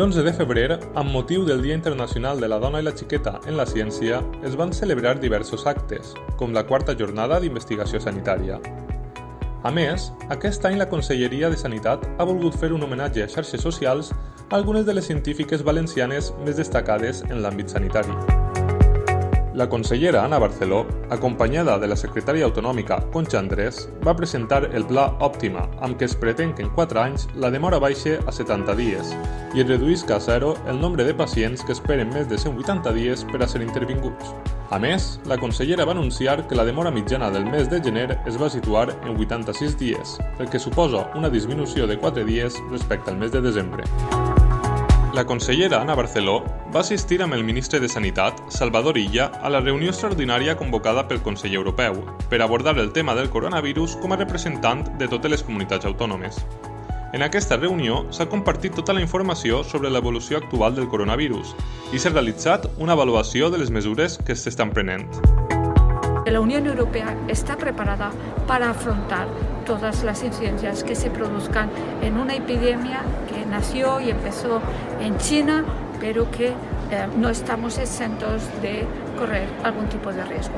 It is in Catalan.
L'11 de febrer, amb motiu del Dia Internacional de la Dona i la Xiqueta en la Ciència, es van celebrar diversos actes, com la 4a jornada d'investigació sanitària. A més, aquest any la Conselleria de Sanitat ha volgut fer un homenatge a xarxes socials a algunes de les científiques valencianes més destacades en l'àmbit sanitari. La consellera Ana Barceló, acompanyada de la secretària autonòmica Concha Andrés, va presentar el Pla Òptima, amb què es pretén que en 4 anys la demora baixe a 70 dies i es reduïsca a 0 el nombre de pacients que esperen més de 180 dies per a ser intervinguts. A més, la consellera va anunciar que la demora mitjana del mes de gener es va situar en 86 dies, el que suposa una disminució de 4 dies respecte al mes de desembre. La consellera Ana Barceló va assistir amb el ministre de Sanitat, Salvador Illa, a la reunió extraordinària convocada pel Consell Europeu per abordar el tema del coronavirus com a representant de totes les comunitats autònomes. En aquesta reunió s'ha compartit tota la informació sobre l'evolució actual del coronavirus i s'ha realitzat una avaluació de les mesures que s'estan prenent. La Unión Europea está preparada para afrontar todas las incidencias que se produzcan en una epidemia que nació y empezó en China, pero que no estamos exentos de correr algún tipo de riesgo.